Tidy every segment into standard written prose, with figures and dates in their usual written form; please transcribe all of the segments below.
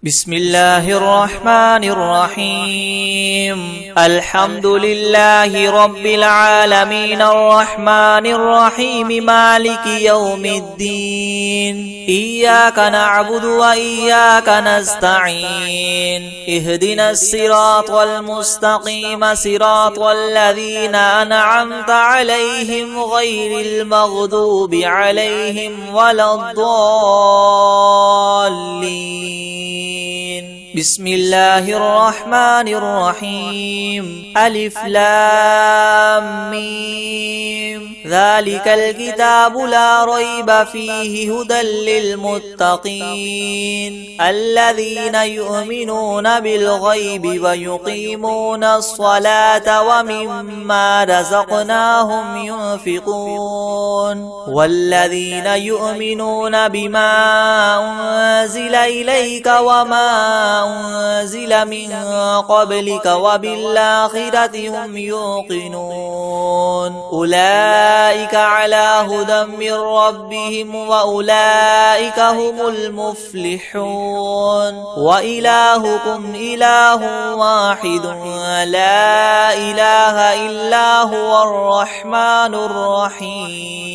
بسم الله الرحمن الرحيم الحمد لله رب العالمين الرحمن الرحيم مالك يوم الدين إياك نعبد وإياك نستعين اهدنا الصراط المستقيم صراط الذين أنعمت عليهم غير المغضوب عليهم ولا الضالين بسم الله الرحمن الرحيم ألف لام ميم ذلك الكتاب لا ريب فيه هدى للمتقين الذين يؤمنون بالغيب ويقيمون الصلاة ومما رزقناهم ينفقون والذين يؤمنون بما أنزل إليك وما أنزل من قبلك وبالآخرة هم يوقنون أولئك على هدى من ربهم وأولئك هم المفلحون وإلهكم إله واحد لا إله إلا هو الرحمن الرحيم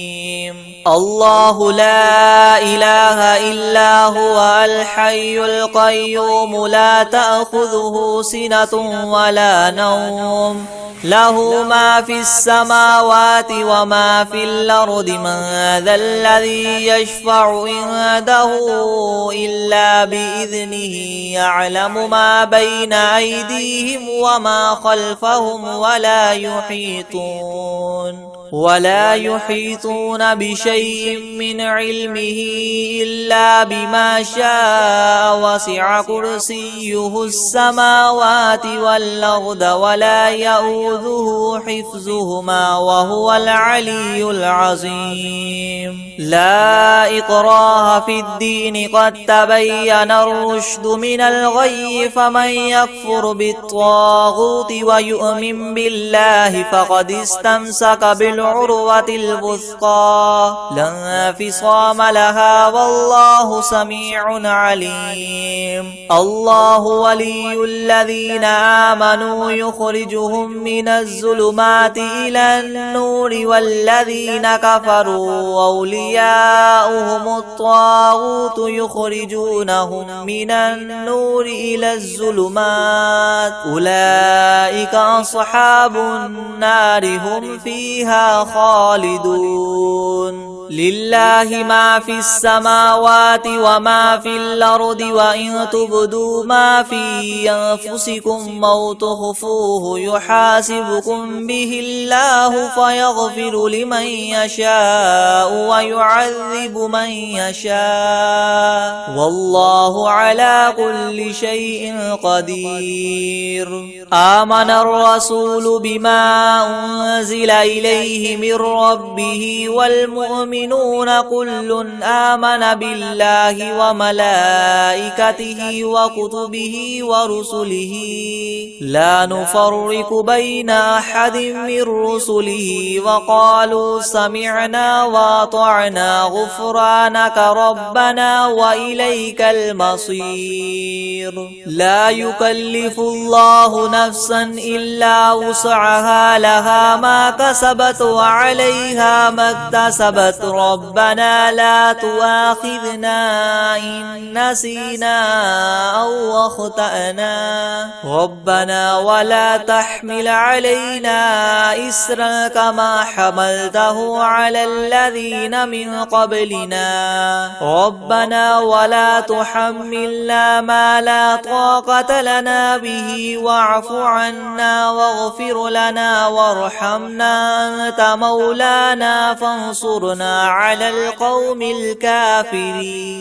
الله لا إله إلا هو الحي القيوم لا تأخذه سنة ولا نوم له ما في السماوات وما في الأرض من ذا الذي يشفع عنده إلا بإذنه يعلم ما بين أيديهم وما خلفهم ولا يحيطون بشيء من علمه إلا بما شاء وسع كرسيه السماوات والأرض ولا يؤوده حفظهما وهو العلي العظيم لا إكراه في الدين قد تبين الرشد من الغي فمن يكفر بالطاغوت ويؤمن بالله فقد استمسك بالعروة الوثقى لا انفصام لها والله سميع عليم الله ولي الذين آمنوا يخرجهم من الظلمات إلى النور والذين كفروا أولياؤهم الطاغوت يخرجونهم من النور إلى الظلمات أولئك أصحاب النار هم فيها خالدون لله ما في السماوات وما في الأرض وإن تبدوا ما في أنفسكم أو تخفوه يحاسبكم به الله فيغفر لمن يشاء ويعذب من يشاء والله على كل شيء قدير آمن الرسول بما أنزل إليه من ربه والمؤمنون كل آمن بالله وملائكته وكتبه ورسله لا نفرق بين أحد من رسله وقالوا سمعنا وأطعنا غفرانك ربنا وإليك المصير لا يكلف الله نفسا إلا وسعها لها ما كسبت وعليها ما اكتسبت ربنا لا تؤاخذنا إن نسينا أو أخطأنا ربنا ولا تحمل علينا إسرا كما حملته على الذين من قبلنا ربنا ولا تحملنا ما لا طاقة لنا به واعف عنا واغفر لنا وارحمنا أنت مولانا فانصرنا على القوم الكافرين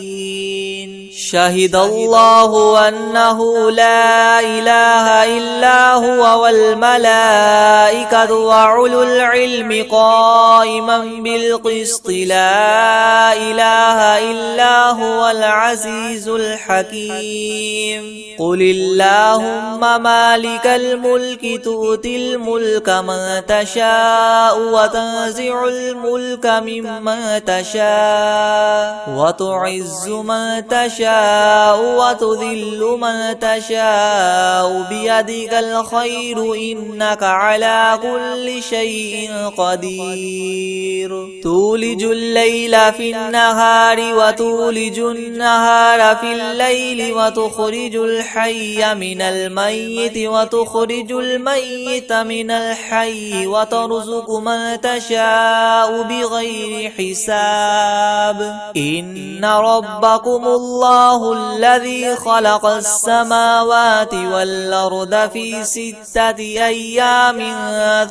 شهد الله أنه لا إله إلا هو والملائكة وأولو العلم قائما بالقسط لا إله إلا هو العزيز الحكيم قل اللهم مالك الملك تؤتي الملك من تشاء وتنزع الملك ممن ممن تشاء وتعز من تشاء وتذل من تشاء بيدك الخير إنك على كل شيء قدير تولج الليل في النهار وتولج النهار في الليل وتخرج الحي من الميت وتخرج الميت من الحي وترزق من تشاء بغير حساب إن ربكم الله الذي خلق السماوات والأرض في 6 أيام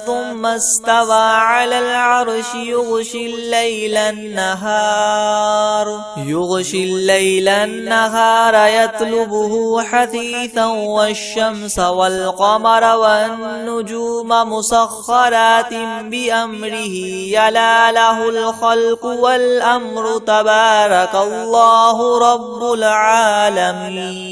ثم استوى على العرش يغشي الليل النهار يطلبه حثيثا والشمس والقمر والنجوم مسخرات بأمره يلا له الخلق والأمر تبارك الله رب العالمين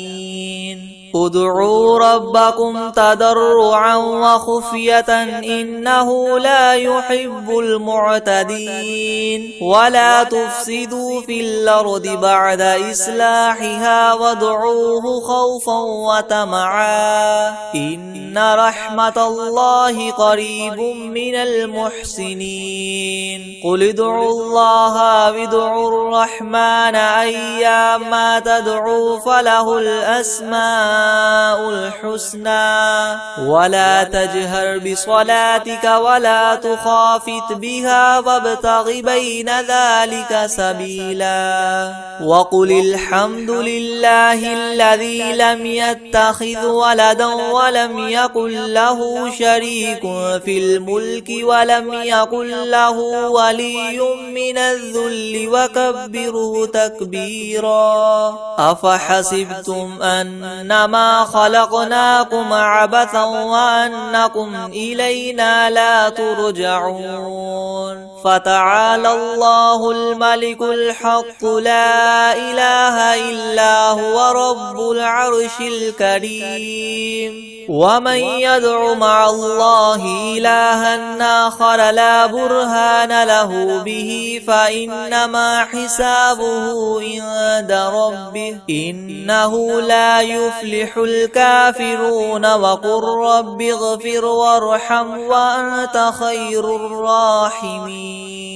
ادعوا ربكم تضرعا وخفية إنه لا يحب المعتدين ولا تفسدوا في الأرض بعد إصلاحها وادعوه خوفا وطمعا إن رحمة الله قريب من المحسنين قل ادعوا الله وادعوا الرحمن أيما تدعوا فله الأسماء الحسنى ولا تجهر بصلاتك ولا تخافت بها وابتغ بين ذلك سبيلا وقل الحمد لله الذي لم يتخذ ولدا ولم يكن له شريك في الملك ولم يكن له ولي من الذل وكبره تكبيرا أفحسبتم أنما خلقناكم عبثا وأنكم إلينا لا ترجعون فتعالى الله الملك الحق لا إله إلا هو رب العرش الكريم ومن يدع مع الله إلها آخر لا برهان له به فإنما حسابه عند ربه إنه لا يفلح الكافرون وقل رب اغفر وارحم وأنت خير الراحمين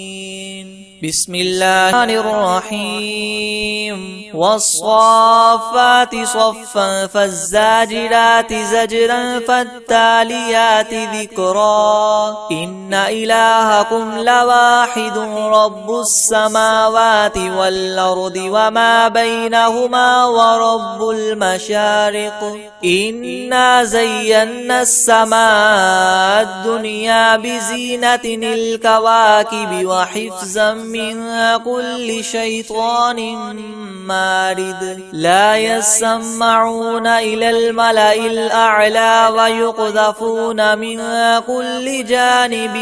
بسم الله الرحيم والصافات صفا فالزاجرات زجرا فالتاليات ذكرا إن إلهكم لواحد رب السماوات والأرض وما بينهما ورب المشارق إنا زينا السماء الدنيا بزينة الكواكب وحفظا من كل شيطان مارد لا يسمعون إلى الملأ الأعلى ويقذفون من كل جانب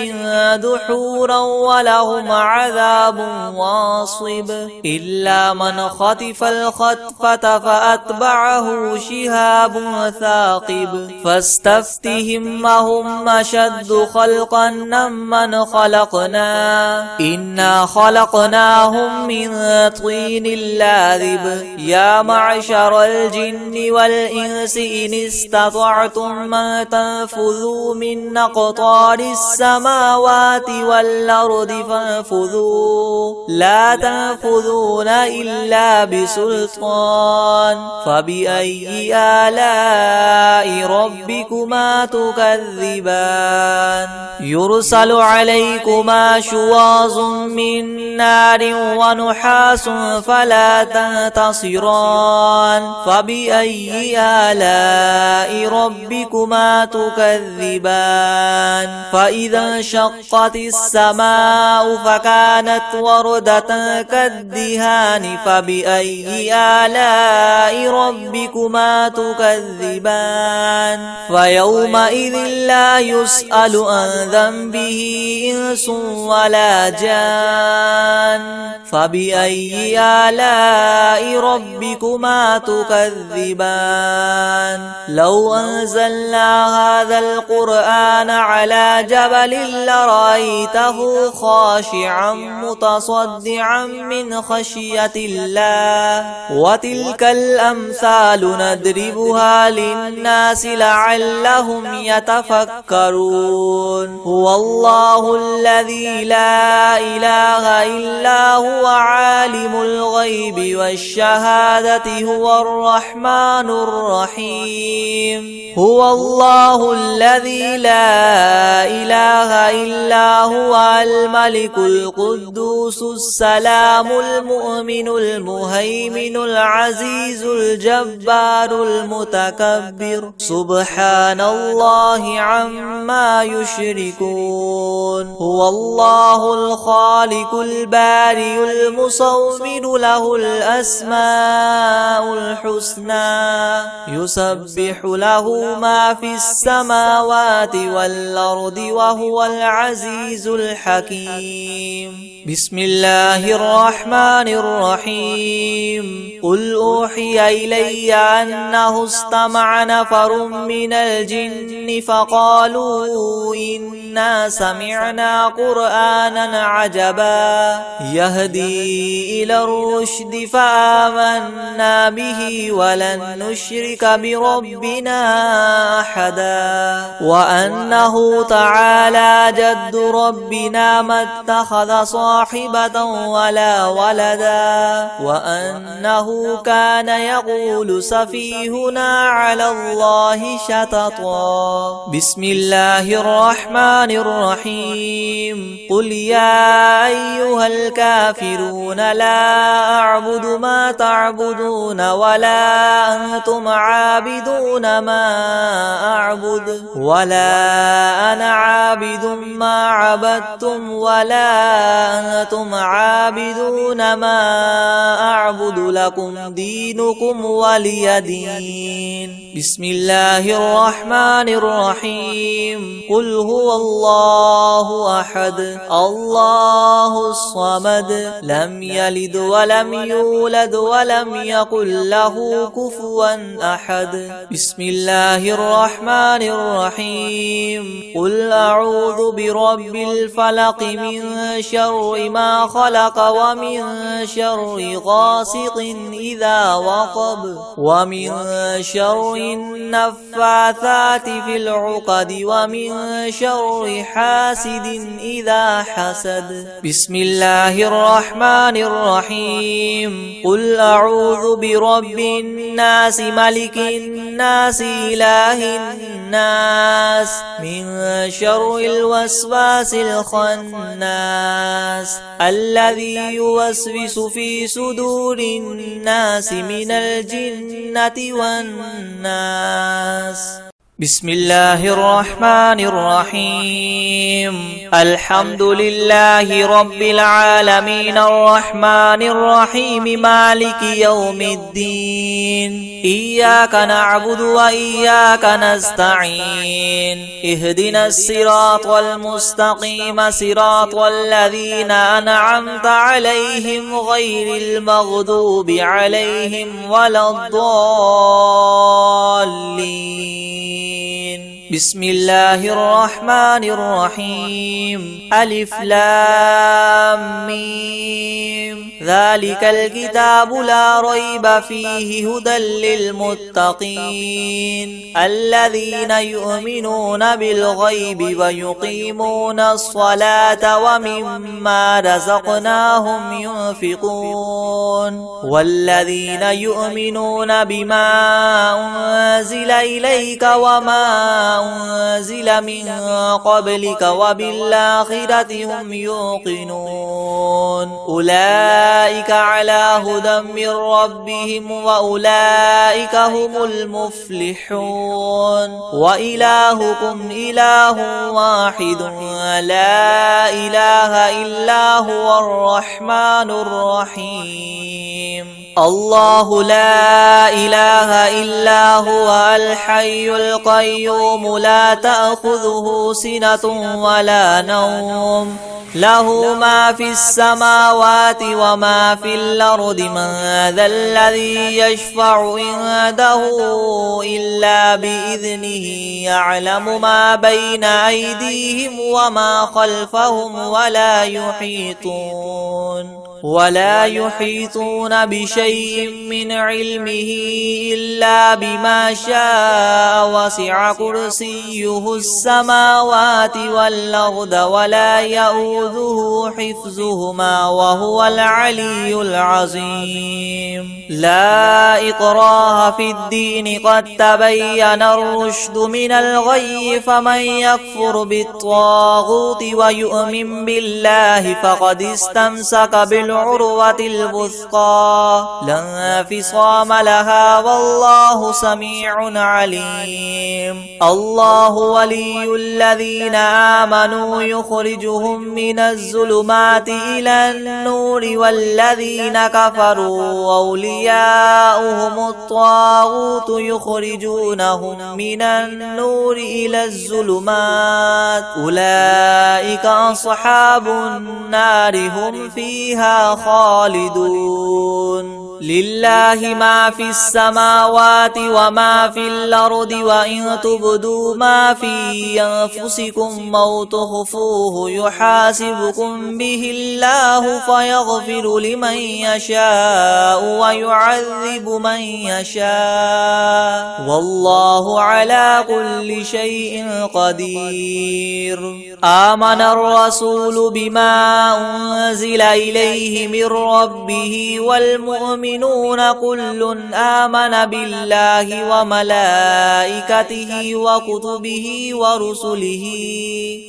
دحورا ولهم عذاب واصب إلا من خطف الخطفة فأتبعه شهاب ثاقب فاستفتهم أهم أشد خلقا ممن خلقنا إنا خلقناهم من طين لاذب يا معشر الجن والإنس إن استطعتم أن تنفذوا من أقطار السماوات والأرض فانفذوا لا تنفذون إلا بسلطان فبأي آلاء ربكما تكذبان يرسل عليكما شواظ من نار ونحاس فلا تنتصران فبأي آلاء ربكما تكذبان فإذا انشقت السماء فكانت وردة كالدهان فبأي آلاء ربكما تكذبان فيومئذ لا يسأل عن ذنبه إنس ولا جان فبأي آلاء ربكما تكذبان لو أنزلنا هذا القرآن على جبل لرأيته خاشعا متصدعا من خشية الله وتلك الأمثال نضربها للناس لعلهم يتفكرون هو الله الذي لا إله إلا هو عالم الغيب والشهادة هو الرحمن الرحيم هو الله الذي لا إله إلا هو الملك القدوس السلام المؤمن المهيمن العزيز الجبار المتكبر سبحان الله عما يشركون هو الله الخالق البارئ المصور له الأسماء الحسنى يسبح له ما في السماوات والأرض وهو العزيز الحكيم بسم الله الرحمن الرحيم قل أوحي إلي أنه استمع نفر من الجن فقالوا إنا سمعنا قرآنا عجبا يهدي إلى الرشد فآمنا به ولن نشرك بربنا أحدا وأنه تعالى جد ربنا ما اتخذ صاحبة ولا ولدا وأنه كان يقول سفيهنا على الله شططا بسم الله الرحمن الرحيم قل يا أيها الكافرون لا أعبد ما تعبدون ولا أنتم عابدون ما أعبد ولا أنا عابد ما عبدتم ولا أنتم عابدون ما أعبد لكم دينكم ولي دين بسم الله الرحمن الرحيم قل هو الله أحد الله الصمد لم يلد ولم يولد ولم يكن له كفوا أحد بسم الله الرحمن الرحيم قل أعوذ برب الفلق من شر ما خلق ومن شر غاسق إذا وقب ومن شر النفاثات في العقد ومن شر حاسد إذا حسد بسم الله الرحمن الرحيم قل أعوذ برب الناس ملك الناس إله الناس من شر الوسواس الخناس الذي يوسوس في صدور الناس من الجنة والناس بسم الله الرحمن الرحيم الحمد لله رب العالمين الرحمن الرحيم مالك يوم الدين إياك نعبد وإياك نستعين اهدنا الصراط المستقيم صراط الذين أنعمت عليهم غير المغضوب عليهم ولا الضالين بسم الله الرحمن الرحيم ألف لام ميم ذلك الكتاب لا ريب فيه هدى للمتقين الذين يؤمنون بالغيب ويقيمون الصلاة ومما رزقناهم ينفقون والذين يؤمنون بما أنزل إليك وما أنزل من قبلك وبالآخرة هم يوقنون أولئك على هدى من ربهم وأولئك هم المفلحون وإلهكم إله واحد لا إله إلا هو الرحمن الرحيم الله لا إله إلا هو الحي القيوم لا تأخذه سنة ولا نوم له ما في السماوات وما في الأرض من ذا الذي يشفع عنده إلا بإذنه يعلم ما بين أيديهم وما خلفهم ولا يحيطون بشيء من علمه إلا بما شاء وسع كرسيه السماوات والأرض ولا يؤوده حفظهما وهو العلي العظيم لا إكراه في الدين قد تبين الرشد من الغي فمن يكفر بالطاغوت ويؤمن بالله فقد استمسك بالعروة الوثقى لا انفصام لها والله سميع عليم الله ولي الذين آمنوا يخرجهم من الظلمات إلى النور والذين كفروا أولياؤهم الطاغوت يخرجونهم من النور إلى الظلمات أولئك أصحاب النار هم فيها خالدون لله ما في السماوات وما في الأرض وإن تبدوا ما في أنفسكم أو تخفوه يحاسبكم به الله فيغفر لمن يشاء ويعذب من يشاء والله على كل شيء قدير آمن الرسول بما أنزل إليه من ربه والمؤمنون كل آمن بالله وملائكته وكتبه ورسله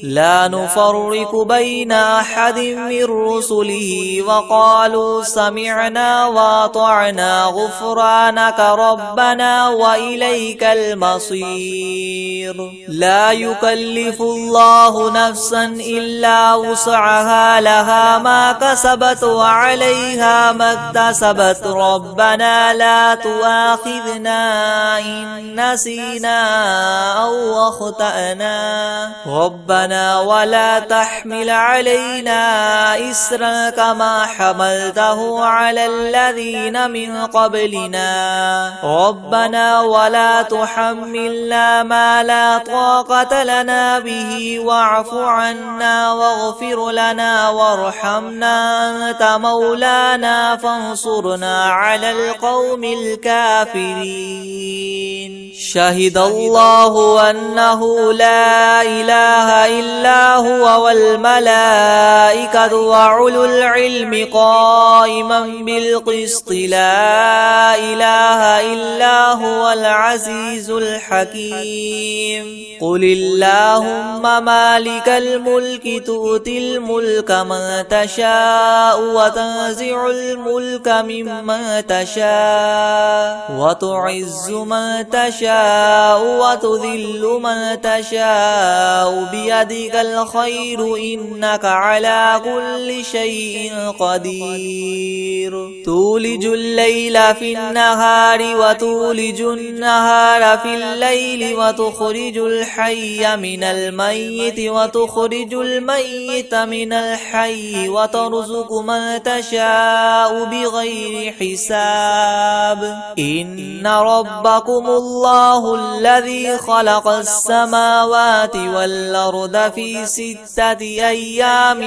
لا نفرق بين أحد من رسله وقالوا سمعنا وأطعنا غفرانك ربنا وإليك المصير لا يكلف الله نفسا إلا وسعها لها ما كسبت وعليها ما اكتسبت ربنا لا تؤاخذنا إن نسينا أو أخطأنا ربنا ولا تحمل علينا إسرا كما حملته على الذين من قبلنا ربنا ولا تحملنا ما لا طاقة لنا به واعف عنا واغفر لنا وارحمنا أنت مولانا فانصرنا على القوم الكافرين شهد الله أنه لا إله إلا هو والملائكة وأولو العلم قائما بالقسط لا إله إلا هو العزيز الحكيم قل اللهم مالك الملك تؤتي الملك من تشاء وتنزع الملك ممن تشاء وتعز من تشاء وتذل من تشاء بيدك الخير إنك على كل شيء قدير تولج الليل في النهار وتولج النهار في الليل وتخرج الحي من الميت وتخرج الميت من الحي وترزق من تشاء بغير حساب إن ربكم الله الذي خلق السماوات والأرض في 6 أيام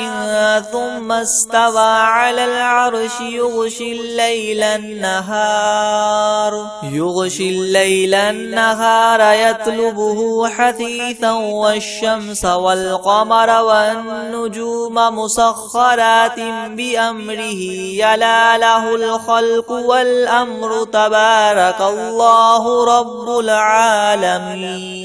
ثم استوى على العرش يغشي الليل النهار يطلبه حثيثا والشمس والقمر والنجوم مسخرات بأمره يلا له الخلق والأمر تبارك الله رب العالمين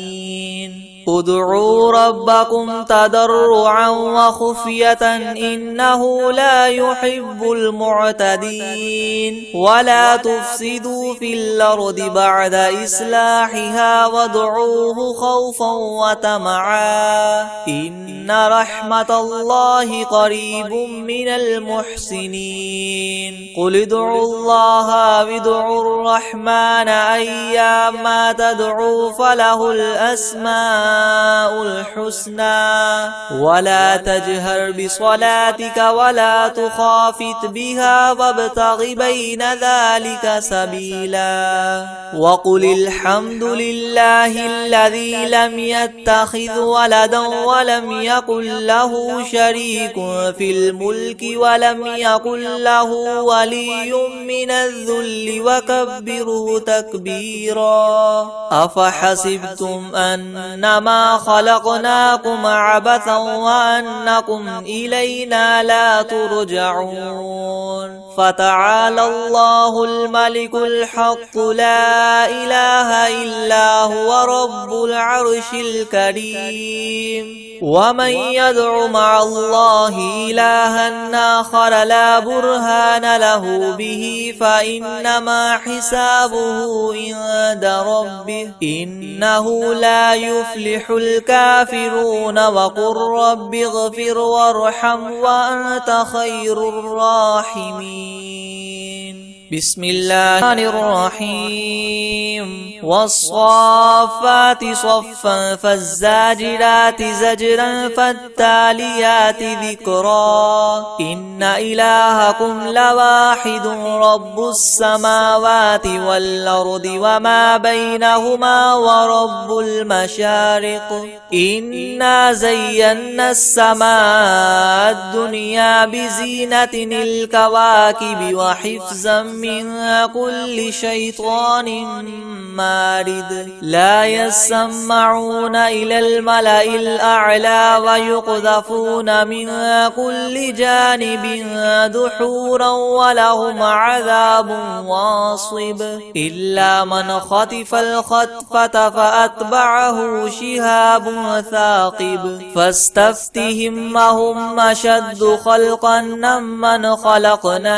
ادعوا ربكم تضرعا وخفية إنه لا يحب المعتدين ولا تفسدوا في الأرض بعد إصلاحها وادعوه خوفا وطمعا إن رحمة الله قريب من المحسنين قل ادعوا الله وادعوا الرحمن أيما تدعوا فله الأسماء الحسنى ولا تجهر بصلاتك ولا تخافت بها وابتغ بين ذلك سبيلا وقل الحمد لله الذي لم يتخذ ولدا ولم يكن له شريك في الملك ولم يكن له ولي من الذل وكبره تكبيرا أفحسبتم أنما خلقناكم عبثا وأنكم إلينا لا ترجعون فتعالى الله الملك الحق لا إله إلا هو رب العرش الكريم ومن يدع مع الله إلها آخر لا برهان له به فإنما حسابه عند ربه إنه لا يفلح الكافرون وقل رب اغفر وارحم وأنت خير الراحمين بسم الله الرحيم والصافات صفا فالزاجرات زجرا فالتاليات ذكرا إن إلهكم لواحد رب السماوات والأرض وما بينهما ورب المشارق إنا زينا السماء الدنيا بزينة الكواكب وحفظا من كل شيطان مارد لا يسمعون إلى الملأ الأعلى ويقذفون من كل جانب دحورا ولهم عذاب واصب إلا من خطف الخطفة فأتبعه شهاب ثاقب فاستفتهم أهم أشد خلقا ممن خلقنا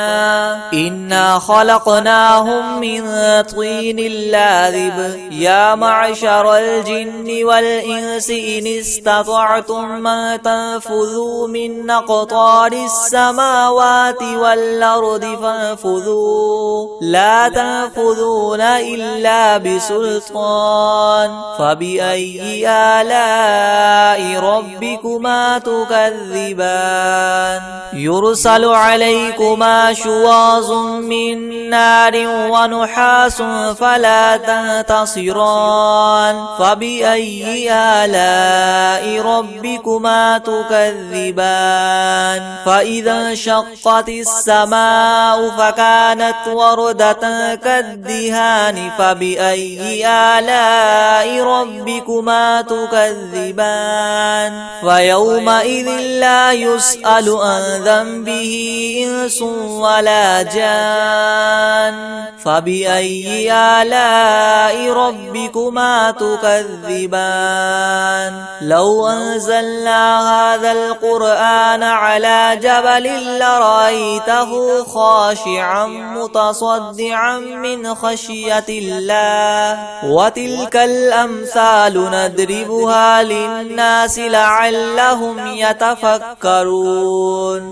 إنا خلقناهم من طين لاذب يا معشر الجن والإنس إن استطعتم أن تنفذوا من أقطار السماوات والأرض فانفذوا لا تنفذون إلا بسلطان فبأي آلاء ربكما تكذبان يرسل عليكما شواظ من نار ونحاس فلا تنتصران فبأي آلاء ربكما تكذبان فإذا انشقت السماء فكانت وردة كالدهان فبأي آلاء ربكما تكذبان فيومئذ لا يسأل عن ذنبه إنس ولا جان فبأي آلاء ربكما تكذبان لو أنزلنا هذا القرآن على جبل لرأيته خاشعا متصدعا من خشية الله وتلك الأمثال نضربها للناس لعلهم يتفكرون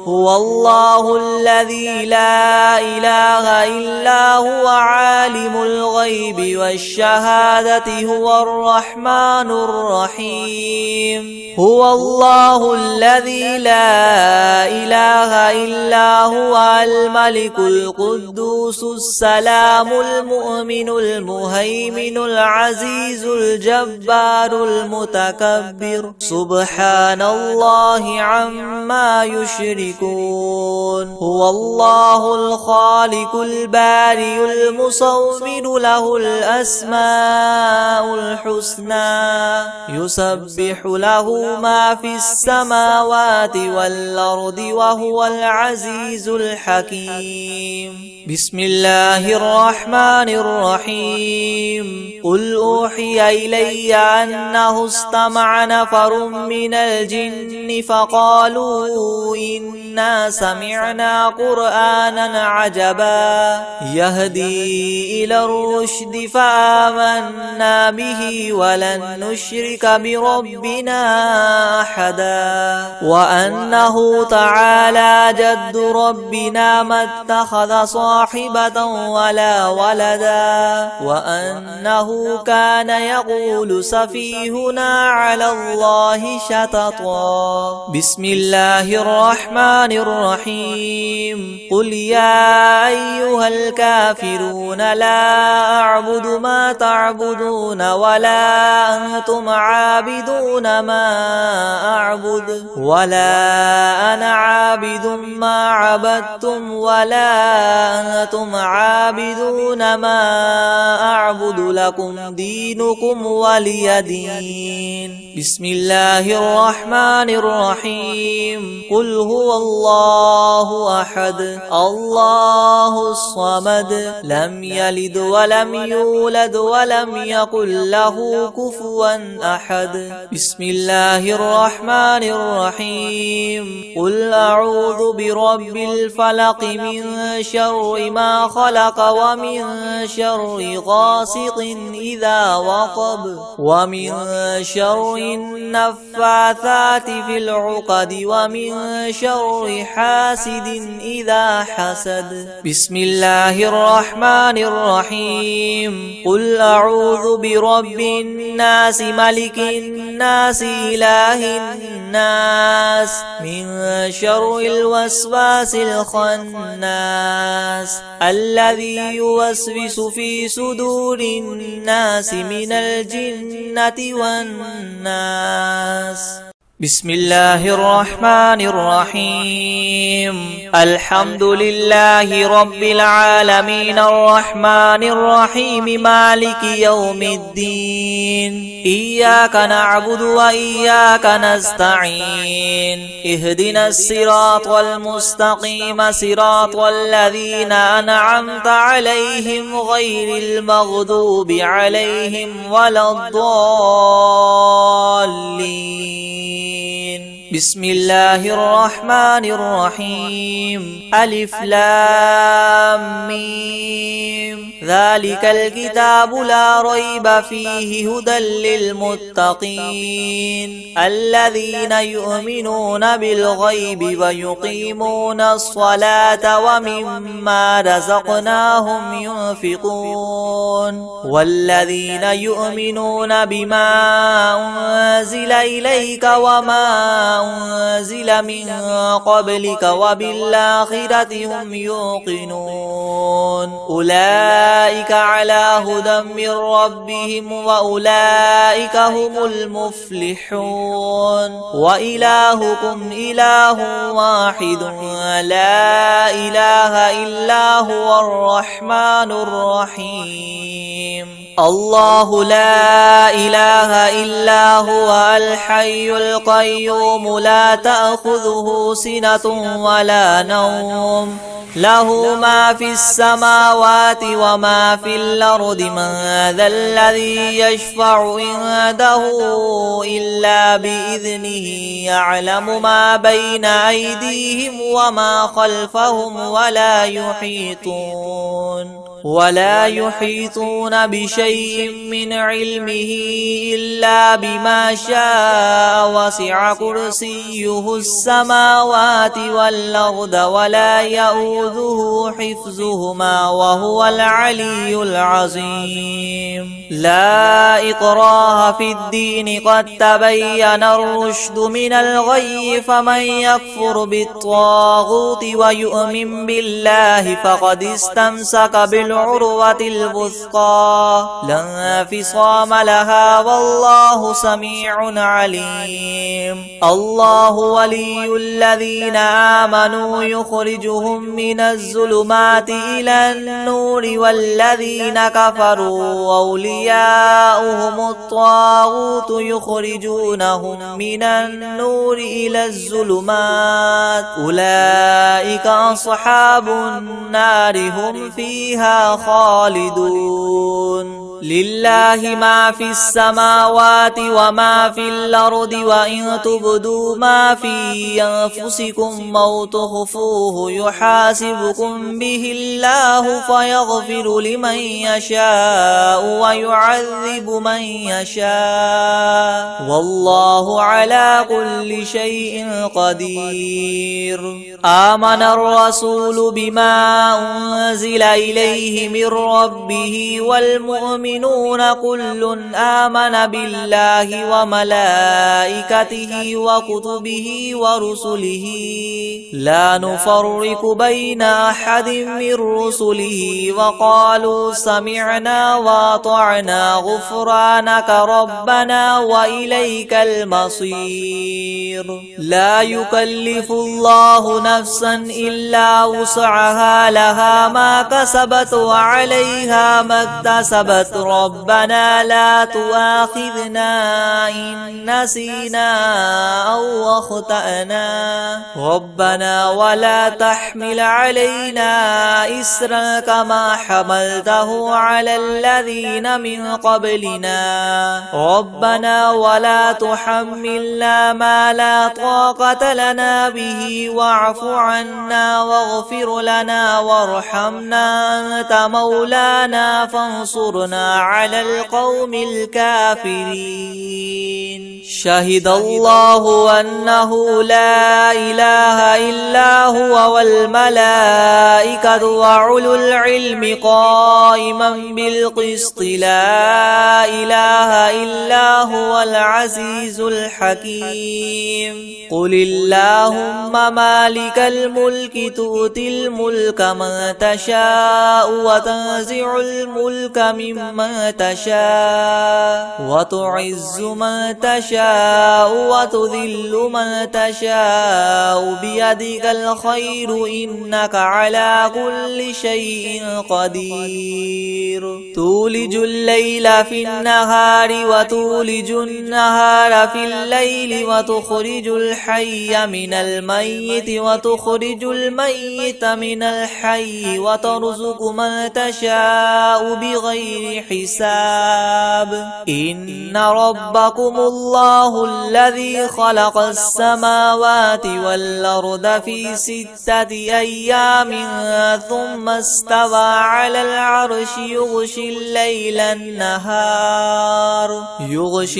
هو الله الذي لا إله إلا هو عالم الغيب والشهادة هو الرحمن الرحيم هو الله الذي لا إله إلا هو الملك القدوس السلام المؤمن المهيمن العزيز الجبار المتكبر سبحان الله عما يشركون هو الله الخالق البارئ المصور له الأسماء الحسنى يسبح له ما في السماوات والأرض وهو العزيز الحكيم. بسم الله الرحمن الرحيم. قل أوحي إلي أنه استمع نفر من الجن فقالوا إنا سمعنا قرآنا عجبا يهدي إلى الرشد فآمنا به ولن نشرك بربنا أحدا وأنه تعالى جد ربنا ما اتخذ صاحبة ولا ولدا وأنه كان يقول سفيهنا على الله شططا. بسم الله الرحمن الرحيم. قل يا أيها الكافرون لا أعبد ما تعبدون ولا أنتم عابدون ما أعبد ولا أنا عابد ما عبدتم ولا أنتم عابدون ما أعبد لكم دينكم ولي دين. بسم الله الرحمن الرحيم. قل هو الله أحد الله الصمد لم يلد ولم يولد ولم يكن له كفوا أحد. بسم الله الرحمن الرحيم. قل أعوذ برب الفلق من شر ما خلق ومن شر غاسق إذا وقب ومن شر النفاثات في العقد ومن شر حاسد إذا حسد. بسم الله الرحمن الرحيم. قل أعوذ برب الناس ملك الناس إله الناس من شر الوسواس الخناس الذي يوسوس في صدور الناس من الجنة والناس. بسم الله الرحمن الرحيم. الحمد لله رب العالمين الرحمن الرحيم مالك يوم الدين إياك نعبد وإياك نستعين اهدنا الصراط المستقيم صراط الذين أنعمت عليهم غير المغضوب عليهم ولا الضالين. بسم الله الرحمن الرحيم. ألف لام ميم ذلك الكتاب لا ريب فيه هدى للمتقين الذين يؤمنون بالغيب ويقيمون الصلاة ومما رزقناهم ينفقون والذين يؤمنون بما أنزل إليك وما أنزل من قبلك وبالآخرة هم يوقنون أولئك على هدى من ربهم وأولئك هم المفلحون. وإلهكم إله واحد لا إله إلا هو الرحمن الرحيم. الله لا إله إلا هو الحي القيوم لا تأخذه سنة ولا نوم له ما في السماوات وما في الأرض من ذا الذي يشفع عنده إلا بإذنه يعلم ما بين أيديهم وما خلفهم ولا يحيطون بشيء من علمه إلا بما شاء وسع كرسيه السماوات والأرض ولا يؤوده حفظهما وهو العلي العظيم. لا إكراه في الدين قد تبين الرشد من الغي فمن يكفر بالطاغوت ويؤمن بالله فقد استمسك بالعروة الوثقى لا انفصام لها والله سميع عليم. الله ولي الذين آمنوا يخرجهم من الظلمات إلى النور والذين كفروا أولياؤهم الطاغوت يخرجونهم من النور إلى الظلمات أولئك أصحاب النار هم فيها خالدون. لله ما في السماوات وما في الأرض وإن تبدوا ما في أنفسكم أو تخفوه يحاسبكم به الله فيغفر لمن يشاء ويعذب من يشاء والله على كل شيء قدير. آمن الرسول بما أنزل إليه من ربه والمؤمنون كل آمن بالله وملائكته وكتبه ورسله لا نفرق بين أحد من رسله وقالوا سمعنا وأطعنا غفرانك ربنا وإليك المصير. لا يكلف الله نفسا إلا وسعها لها ما كسبت وعليها ما اكتسبت ربنا لا تؤاخذنا إن نسينا أو أخطأنا ربنا ولا تحمل علينا إسرا كما حملته على الذين من قبلنا ربنا ولا تحملنا ما لا طاقة لنا به واعف عنا واغفر لنا وارحمنا أنت مولانا فانصرنا على القوم الكافرين. شهد الله أنه لا إله إلا هو والملائكة وأولو العلم قائما بالقسط لا إله إلا هو العزيز الحكيم. قل اللهم مالك الملك تؤتي الملك من تشاء وتنزع الملك ممن تشاء وتعز من تشاء وتذل من تشاء بيدك الخير إنك على كل شيء قدير. تولج الليل في النهار وتولج النهار في الليل وتخرج الحي من الميت وتخرج الميت من الحي وترزق من تشاء بغير حساب. إن ربكم الله الذي خلق السماوات والأرض في 6 أيام ثم استوى على العرش يغشي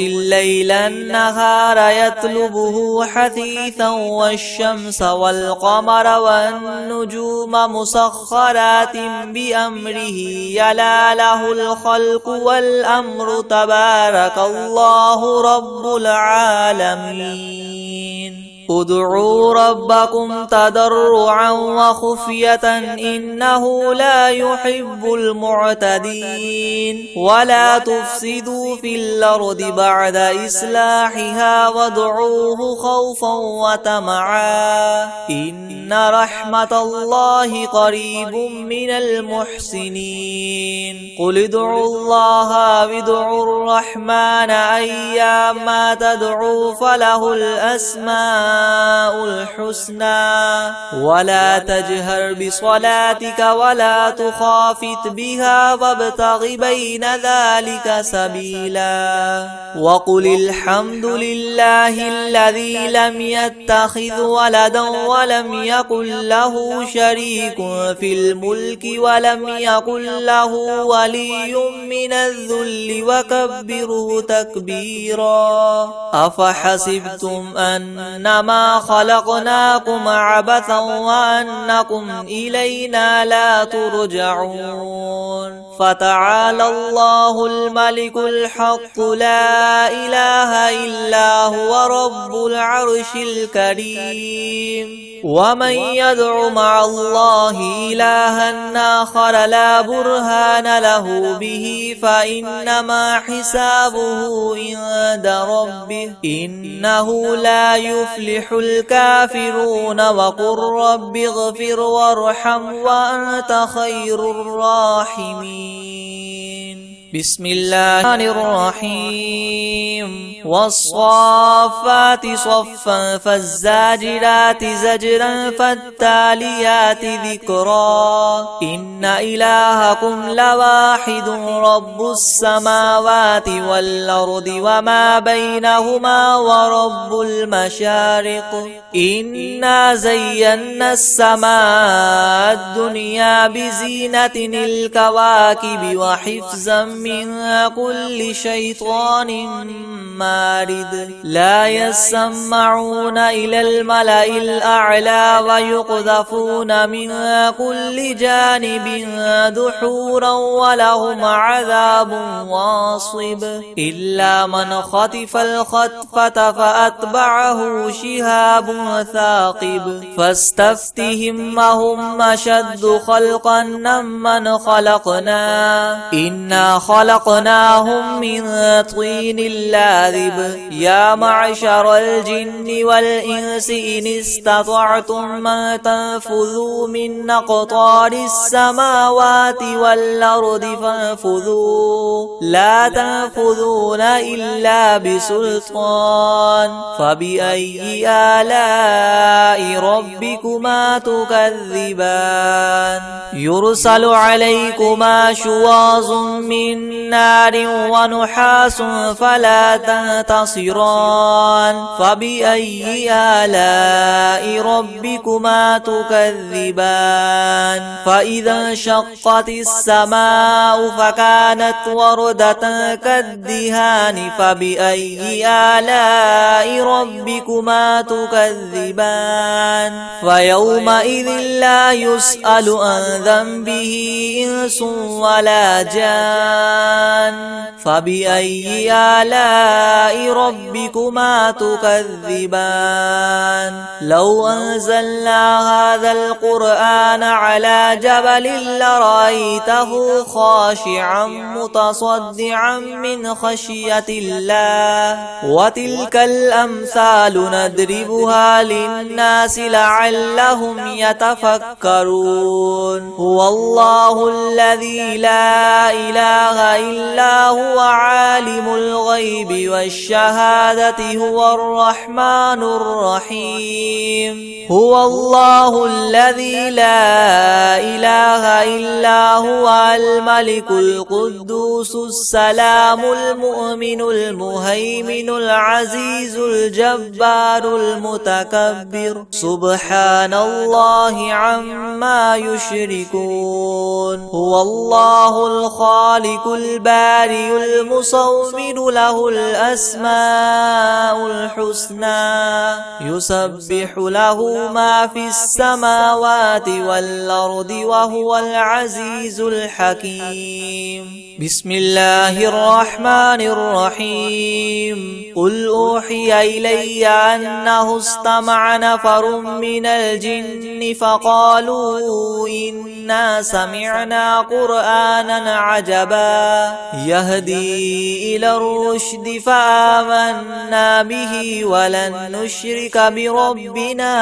الليل النهار يطلبه حثيثا والشمس والقمر والنجوم مسخرات بأمره يلا له الخلق والأمر تبارك الله رب العالمين. ادعوا ربكم تضرعا وخفية إنه لا يحب المعتدين. ولا تفسدوا في الأرض بعد إصلاحها وادعوه خوفا وطمعا إن رحمة الله قريب من المحسنين. قل ادعوا الله وادعوا الرحمن أيما تدعوا فله الأسماء الحسنى ولا تجهر بصلاتك ولا تخافت بها وابتغ بين ذلك سبيلا. وقل الحمد لله الذي لم يتخذ ولدا ولم يكن له شريك في الملك ولم يكن له ولي من الذل وكبره تكبيرا. أفحسبتم أنما إنما خلقناكم عبثا وأنكم إلينا لا ترجعون فتعالى الله الملك الحق لا إله إلا هو رب العرش الكريم ومن يدع مع الله إلها آخر لا برهان له به فإنما حسابه عند ربه إنه لا يفلح الكافرون وقل رب اغفر وارحم وأنت خير الراحمين بسم الله الرحيم والصافات صفا فالزاجرات زجرا فالتاليات ذكرا إن إلهكم لواحد رب السماوات والأرض وما بينهما ورب المشارق إنا زينا السماء الدنيا بزينة الكواكب وحفظا من كل شيطان مارد لا يسمعون إلى الملأ الأعلى ويقذفون من كل جانب دحورا ولهم عذاب واصب إلا من خطف الخطفة فأتبعه شهاب ثاقب فاستفتهم أهم أشد خلقا ممن خلقنا إنا خلقناهم من طين لاذب يا معشر الجن والإنس إن استطعتم أن تنفذوا من أقطار السماوات والأرض فانفذوا لا تنفذون إلا بسلطان فبأي آلاء ربكما تكذبان يرسل عليكما شواظ من نار ونحاس فلا تنتصران فبأي آلاء ربكما تكذبان فإذا انشقت السماء فكانت وردة كالدهان فبأي آلاء ربكما تكذبان فيومئذ لا يسأل عن ذنبه إنس ولا جان فبأي آلاء ربكما تكذبان لو أنزلنا هذا القرآن على جبل لرأيته خاشعا متصدعا من خشية الله وتلك الأمثال نضربها للناس لعلهم يتفكرون هو الله الذي لا إله إلا هو عالم الغيب والشهادة هو الرحمن الرحيم هو الله الذي لا إله إلا هو الملك القدوس السلام المؤمن المهيمن العزيز الجبار المتكبر سبحان الله عما يشركون هو الله الخالق البارئ المصور له الأسماء الحسنى يسبح له ما في السماوات والأرض وهو العزيز الحكيم بسم الله الرحمن الرحيم قل أوحي إلي أنه استمع نفر من الجن فقالوا إنا سمعنا قرآنا عجبا يهدي إلى الرشد فآمنا به ولن نشرك بربنا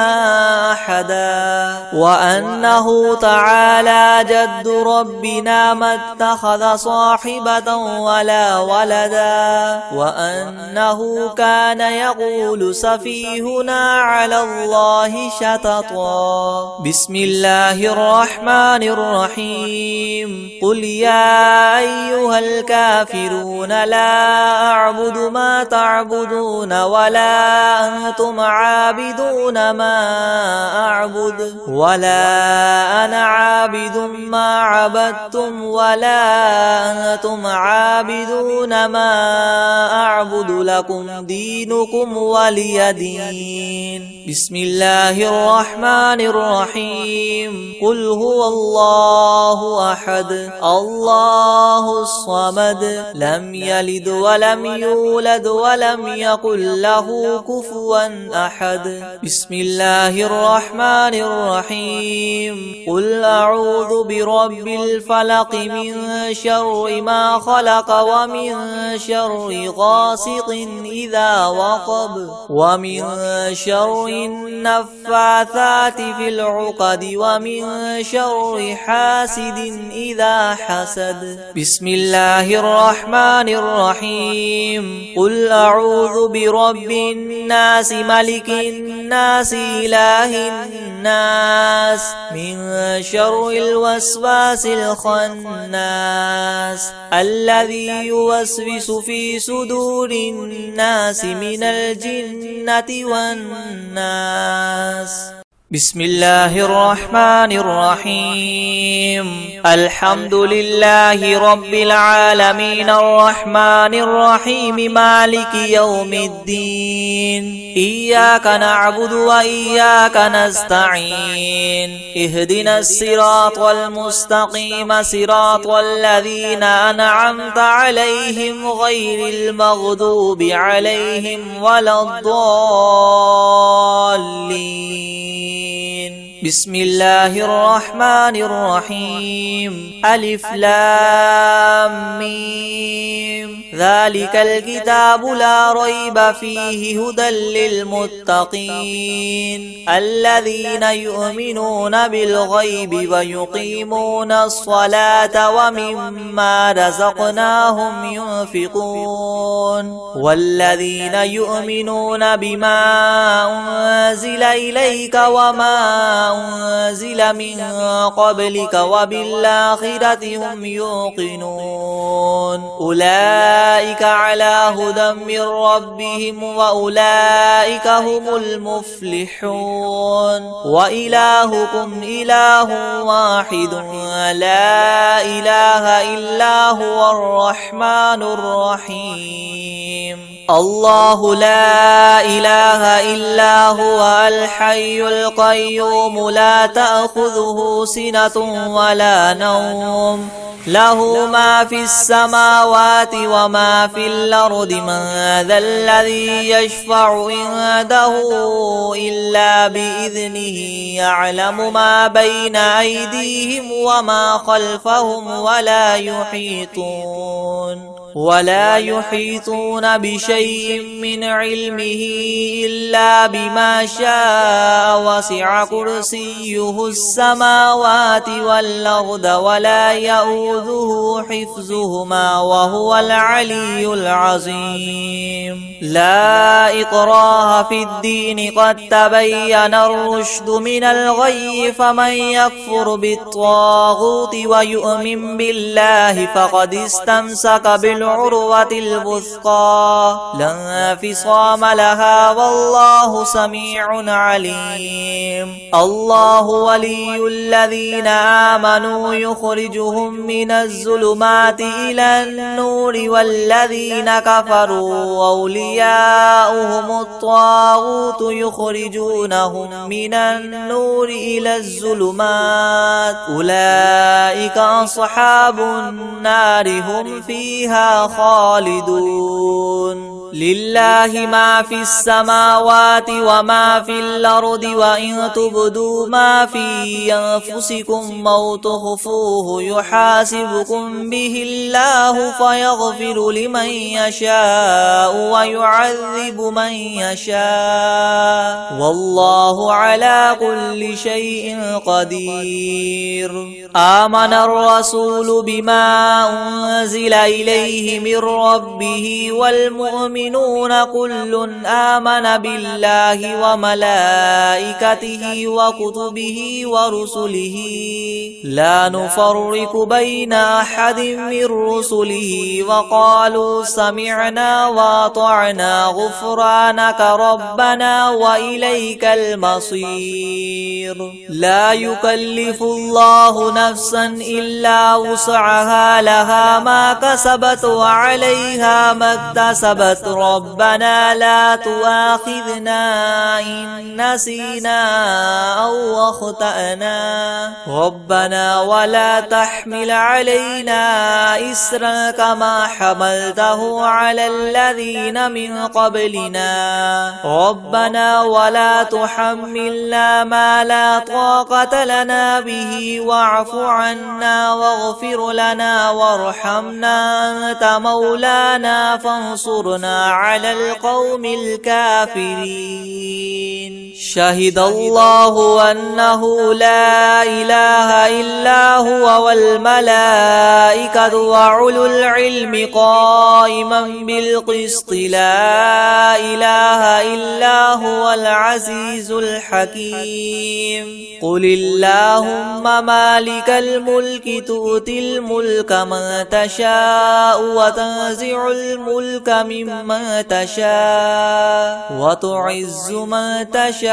أحدا وأنه تعالى جد ربنا ما اتخذ صاحبة ولا ولدا وأنه كان يقول سفيهنا على الله شططا بسم الله الرحمن الرحيم قل يا أيها الكافرون لا أعبد ما تعبدون ولا أنتم عابدون ما أعبد ولا أنا عابد ما عبدتم ولا أنتم عابدون ما أعبد لكم دينكم ولي دين. بسم الله الرحمن الرحيم. قل هو الله أحد الله الصمد لم يلد ولم يولد ولم يكن له كفوا أحد. بسم الله الرحمن الرحيم. قل أعوذ برب الفلق من شر ما خلق ومن شر غاسق إذا وقب ومن شر النفاثات في العقد ومن شر حاسد إذا حسد. بسم الله الرحمن الرحيم. قل أعوذ برب الناس ملك الناس إله الناس من شر الوسواس الخناس الذي يوسوس في صدور الناس من الجنة والناس. بسم الله الرحمن الرحيم. الحمد لله رب العالمين الرحمن الرحيم مالك يوم الدين. إياك نعبد وإياك نستعين. اهدنا الصراط المستقيم صراط الذين أنعمت عليهم غير المغضوب عليهم ولا الضالين. بسم الله الرحمن الرحيم. ألف لام ميم. ذلك الكتاب لا ريب فيه هدى للمتقين الذين يؤمنون بالغيب ويقيمون الصلاة ومما رزقناهم ينفقون والذين يؤمنون بما أنزل إليك وما أنزل من قبلك وبالآخرة هم يوقنون أولئك على هدى من ربهم وأولئك هم المفلحون. وإلهكم إله واحد لا إله إلا هو الرحمن الرحيم. الله لا إله إلا هو الحي القيوم لا تأخذه سنة ولا نوم له ما في السماوات وما في الأرض. من ذا الذي يشفع عنده إلا بإذنه يعلم ما بين أيديهم وما خلفهم ولا يحيطون بشيء من علمه إلا بما شاء. وسع كرسيه السماوات والأرض ولا يؤوده حفظهما وهو العلي العظيم. لا إكراه في الدين قد تبين الرشد من الغي فمن يكفر بالطاغوت ويؤمن بالله فقد استمسك بالعروة الوثقى لا انفصام لها والله سميع عليم. الله ولي الذين آمنوا يخرجهم من الظلمات إلى النور والذين كفروا أولياؤهم الطاغوت يخرجونهم من النور إلى الظلمات أولئك أصحاب النار هم فيها خالدون. لله ما في السماوات وما في الأرض وإن تبدوا ما في أنفسكم أو تخفوه يحاسبكم به الله فيغفر لمن يشاء ويعذب من يشاء والله على كل شيء قدير. آمن الرسول بما أنزل إليه من ربه والمؤمنون والمؤمنون كل آمن بالله وملائكته وكتبه ورسله لا نفرق بين أحد من رسله وقالوا سمعنا وأطعنا غفرانك ربنا وإليك المصير. لا يكلف الله نفسا إلا وسعها لها ما كسبت وعليها ما اكتسبت ربنا لا تؤاخذنا إن نسينا أو أخطأنا ربنا ولا تحمل علينا إسرا كما حملته على الذين من قبلنا ربنا ولا تحملنا ما لا طاقة لنا به واعف عنا واغفر لنا وارحمنا أنت مولانا فانصرنا على القوم الكافرين. شهد الله أنه لا إله إلا هو والملائكة وأولو العلم قائما بالقسط لا إله إلا هو العزيز الحكيم. قل اللهم مالك الملك تؤتي الملك من تشاء وتنزع الملك ممن تشاء وتعز من تشاء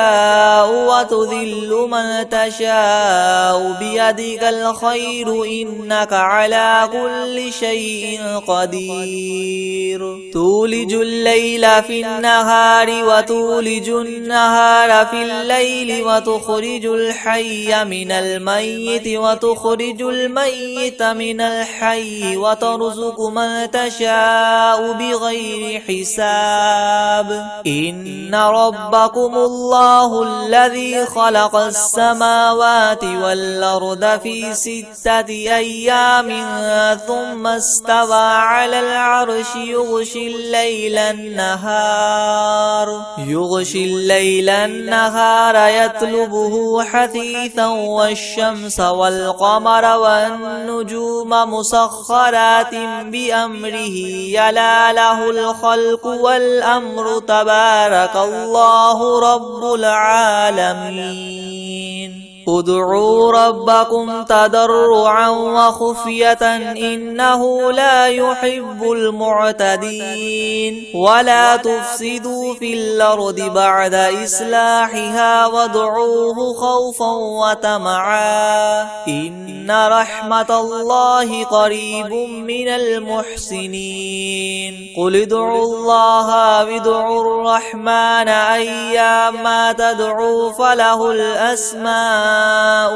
وتذل من تشاء بيدك الخير إنك على كل شيء قدير. تولج الليل في النهار وتولج النهار في الليل وتخرج الحي من الميت وتخرج الميت من الحي وترزق من تشاء بغير حساب. إن ربكم الله الذي خلق السماوات والأرض في 6 أيام ثم استوى على العرش يغشي الليل النهار يطلبه حثيثا والشمس والقمر والنجوم مسخرات بأمره يلا له الخلق والأمر تبارك الله رب العالمين. ادعوا ربكم تضرعا وخفية إنه لا يحب المعتدين. ولا تفسدوا في الأرض بعد إصلاحها وادعوه خوفا وطمعا إن رحمة الله قريب من المحسنين. قل ادعوا الله وادعوا الرحمن أيما تدعوا فله الأسماء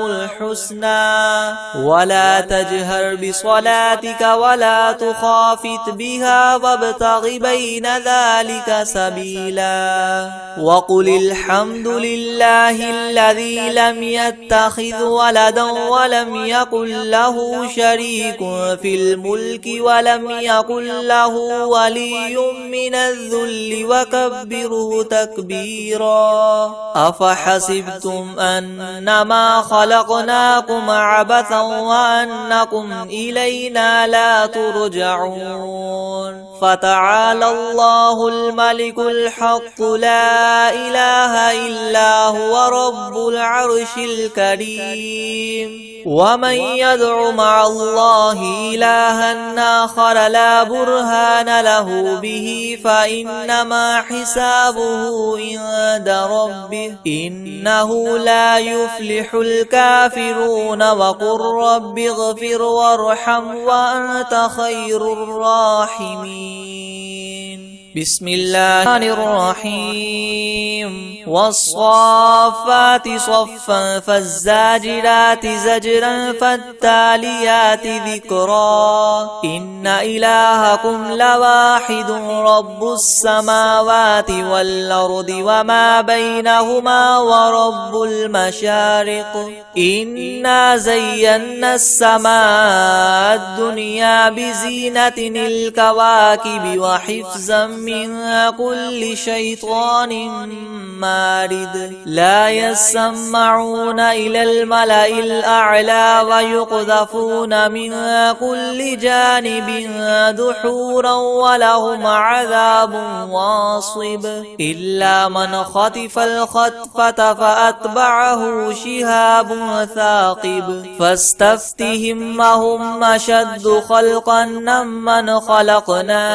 الحسنى ولا تجهر بصلاتك ولا تخافت بها وابتغ بين ذلك سبيلا. وقل الحمد لله الذي لم يتخذ ولدا ولم يكن له شريك في الملك ولم يكن له ولي من الذل وكبره تكبيرا. أفحسبتم أنما خلقناكم عبثا وأنكم إلينا لا ترجعون. فتعالى الله الملك الحق لا إله إلا هو رب العرش الكريم. ومن يدع مع الله إلها آخر لا برهان له به فإنما حسابه عند ربه إنه لا يفلح الكافرون. وقل رب اغفر وارحم وأنت خير الراحمين. بسم الله الرحيم. والصافات صفا فالزاجرات زجرا فالتاليات ذكرا. إن إلهكم لواحد رب السماوات والأرض وما بينهما ورب المشارق. إنا زينا السماء الدنيا بزينة الكواكب وحفظا من كل شيطان مارد لا يسمعون إلى الملأ الأعلى ويقذفون من كل جانب دحورا ولهم عذاب واصب إلا من خطف الخطفة فأتبعه شهاب ثاقب فاستفتهم هم أشد خلقا ممن خلقنا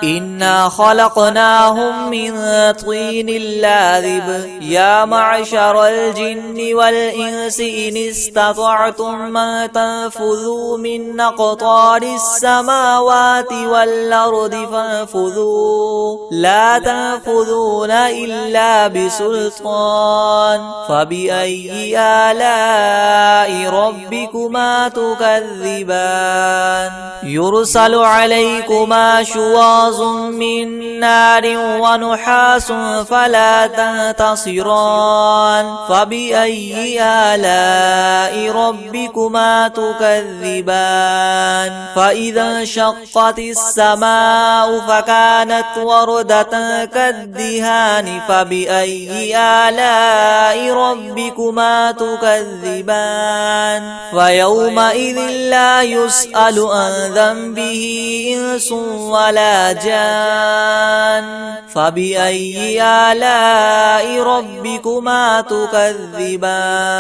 إنا خلقناهم من طين لاذب يا معشر الجن والإنس إن استطعتم أن تنفذوا من أقطار السماوات والأرض فانفذوا لا تنفذون إلا بسلطان فبأي آلاء ربكما تكذبان يرسل عليكما شواظ من نار ونحاس فلا تنتصران فبأي آلاء ربكما تكذبان فإذا انشقت السماء فكانت وردة كالدهان فبأي آلاء ربكما تكذبان فيومئذ لا يسأل عن ذنبه إنس ولا جان فبأي آلاء ربكما تكذبان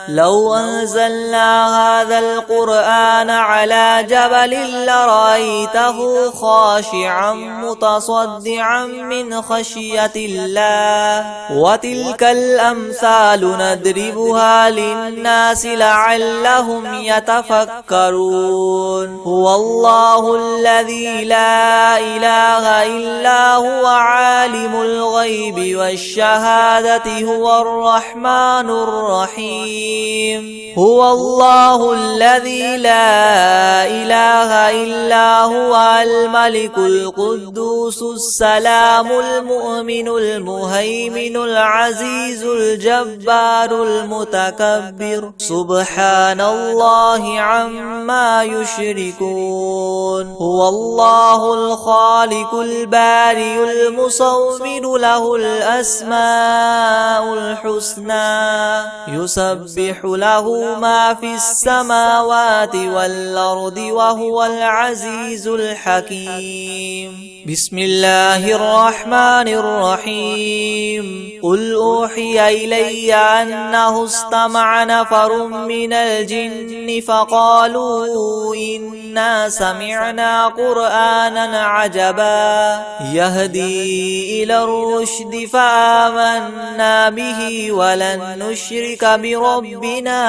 لو أنزلنا هذا القرآن على جبل لرأيته خاشعا متصدعا من خشية الله وتلك الأمثال نضربها للناس لعلهم يتفكرون هو الله الذي لا إله إلا هو عالم الغيب والشهادة هو الرحمن الرحيم هو الله الذي لا إله إلا هو الملك القدوس السلام المؤمن المهيمن العزيز الجبار المتكبر سبحان الله عما يشركون هو الله الخالق البارئ المصور له الأسماء الحسنى يسبح له ما في السماوات والأرض وهو العزيز الحكيم بسم الله الرحمن الرحيم قل أوحي إلي أنه استمع نفر من الجن فقالوا إنا سمعنا قرآنا عجبا يهدي إلى الرشد فآمنا به ولن نشرك بربنا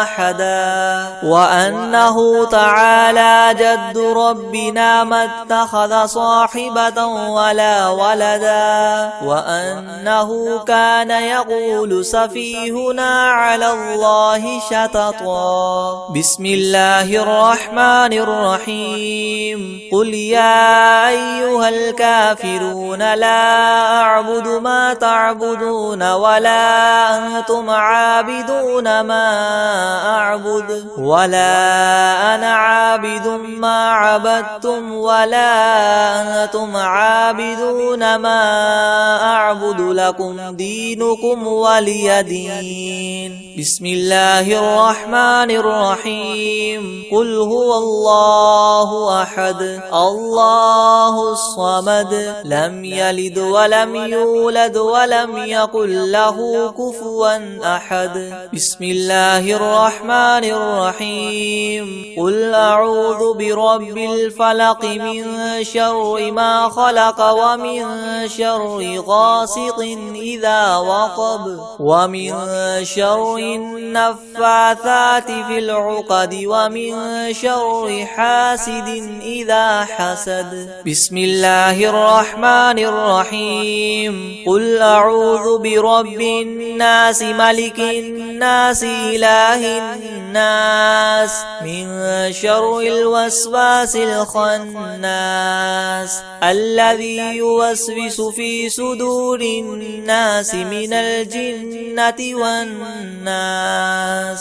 أحدا وأنه تعالى جد ربنا ما اتخذ صاحبة ولا ولدا وأنه كان يقول سفيهنا على الله شططا بسم الله الرحمن الرحيم قل يا أيها الكافرون لا أعبد ما تعبدون ولا أنتم عابدون ما أعبد ولا أنا عابد ما عبدتم ولا أنتم عابدون ما أعبد لكم دينكم ولي دين بسم الله الرحمن الرحيم قل هو الله أحد الله الصمد لم يلد ولم يولد ولم يكن له كفوا أحد بسم الله الرحمن الرحيم قل أعوذ برب الفلق من شر ما خلق ومن شر غاسق إذا وقب ومن شر النفاثات في العقد ومن شر حاسد إذا حسد بسم الله الرحمن الرحيم قل أعوذ برب الناس ملك الناس إله الناس من شر الوسواس الخناس الذي يوسوس في صدور الناس من الجنة والناس